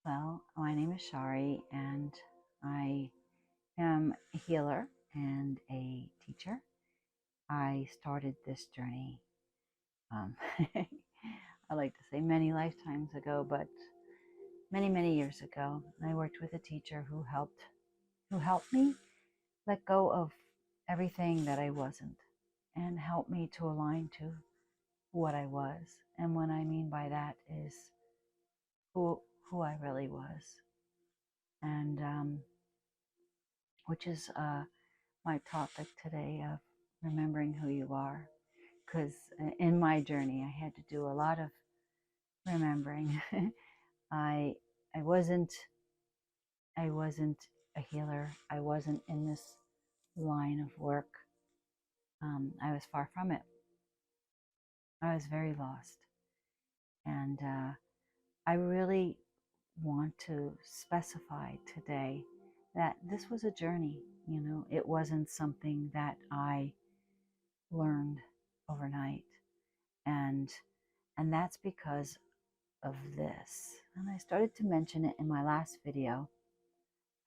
Well, my name is Shari, and I am a healer and a teacher. I started this journey, I like to say many lifetimes ago, but many, many years ago. I worked with a teacher who helped me let go of everything that I wasn't and helped me to align to what I was. And what I mean by that is who I really was. And which is my topic today of remembering who you are. Because in my journey, I had to do a lot of remembering. I I wasn't I wasn't a healer. I wasn't in this line of work. I was far from it. I was very lost, and I really want to specify today that this was a journey. It wasn't something that I learned overnight, and that's because of this. And I started to mention it in my last video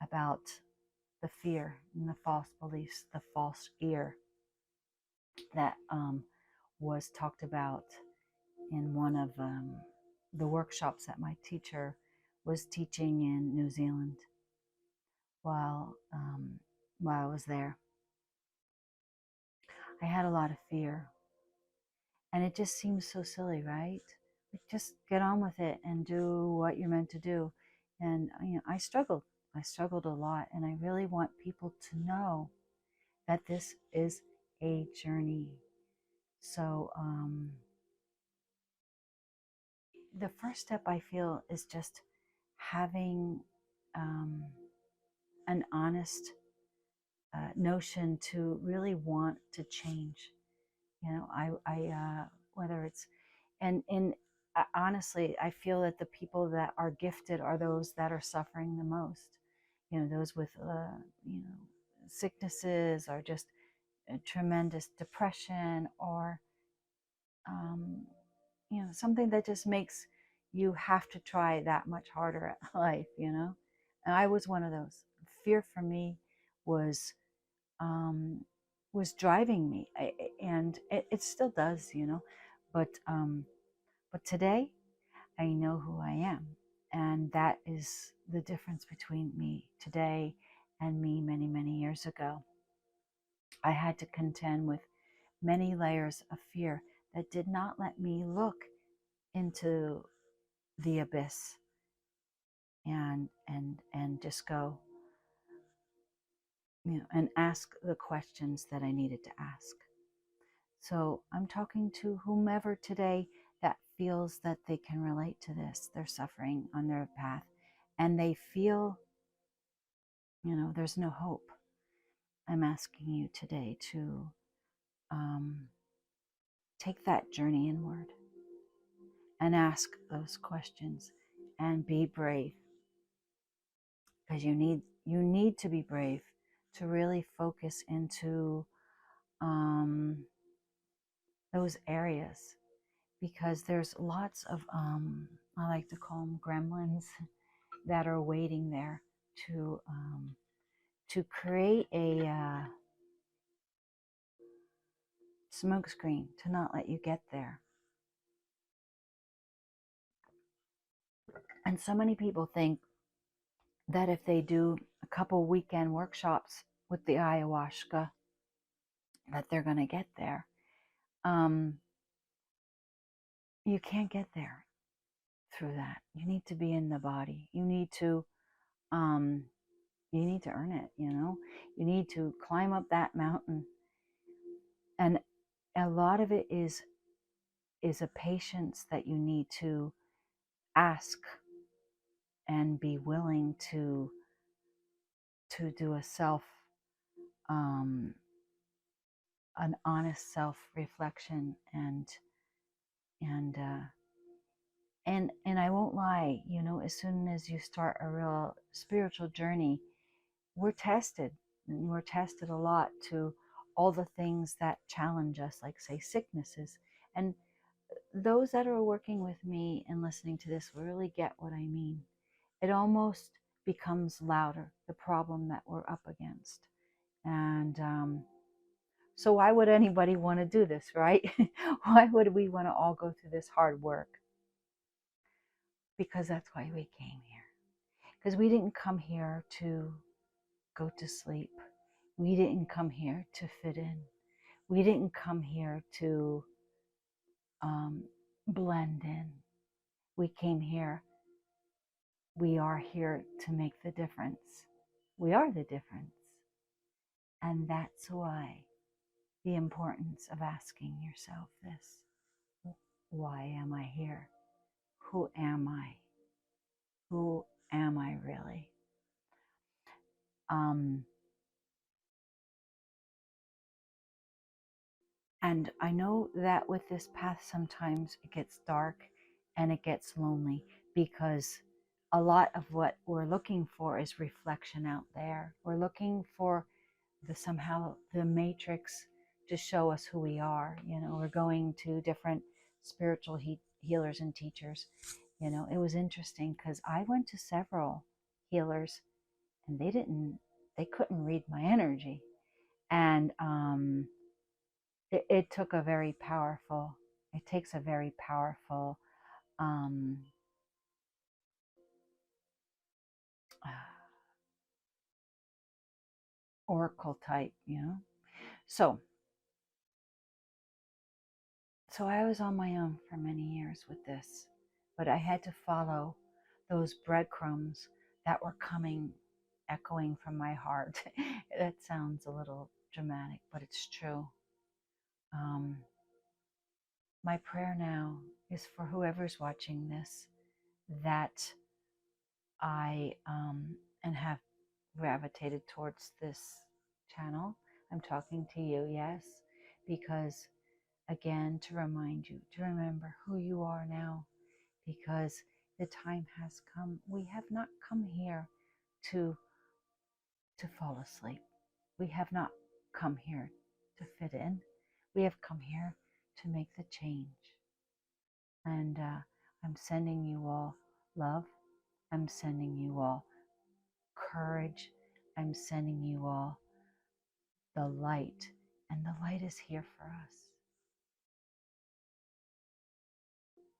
about the fear and the false beliefs, the false ear that was talked about in one of the workshops that my teacher was teaching in New Zealand while I was there. I had a lot of fear, and it just seems so silly, right? Just get on with it and do what you're meant to do. And I struggled. I struggled a lot, and I really want people to know that this is a journey. So the first step I feel is just having um, an honest notion to really want to change. Whether it's and honestly, I feel that the people that are gifted are those that are suffering the most. Those with sicknesses, or just a tremendous depression, or um, something that just makes you have to try that much harder at life. And I was one of those. Fear for me was um, driving me, and it still does. But today I know who I am, and that is the difference between me today and me many, many years ago. I had to contend with many layers of fear that did not let me look into the abyss and just go, and ask the questions that I needed to ask. So I'm talking to whomever today that feels that they can relate to this. They're suffering on their path, and they feel, there's no hope. I'm asking you today to take that journey inward and ask those questions and be brave, because you need to be brave to really focus into those areas, because there's lots of I like to call them gremlins that are waiting there to create a smoke screen to not let you get there. And so many people think that if they do a couple weekend workshops with the ayahuasca, that they're going to get there. You can't get there through that. You need to be in the body. You need to earn it. You need to climb up that mountain, and a lot of it is a patience that you need to ask and be willing to do a an honest self reflection, and I won't lie, as soon as you start a real spiritual journey, we're tested, and we're tested a lot to all the things that challenge us, like, say, sicknesses. And those that are working with me and listening to this will really get what I mean. it almost becomes louder, the problem that we're up against. And so why would anybody want to do this, right? Why would we want to all go through this hard work? Because that's why we came here. Because we didn't come here to go to sleep. We didn't come here to fit in. We didn't come here to blend in. We came here. We are here to make the difference. We are the difference. And that's why the importance of asking yourself this: why am I here? Who am I? Who am I really? And I know that with this path, sometimes it gets dark and it gets lonely, because a lot of what we're looking for is reflection out there. We're looking for somehow the matrix to show us who we are. We're going to different spiritual healers and teachers. It was interesting because I went to several healers and they couldn't read my energy. And it takes a very powerful um, oracle type, So I was on my own for many years with this, but I had to follow those breadcrumbs that were coming, echoing from my heart. That sounds a little dramatic, but it's true. My prayer now is for whoever's watching this, that I and have gravitated towards this channel. I'm talking to you, yes, because again, to remind you to remember who you are now, because the time has come. We have not come here to fall asleep. We have not come here to fit in. We have come here to make the change. And I'm sending you all love. I'm sending you all courage. I'm sending you all the light. And the light is here for us.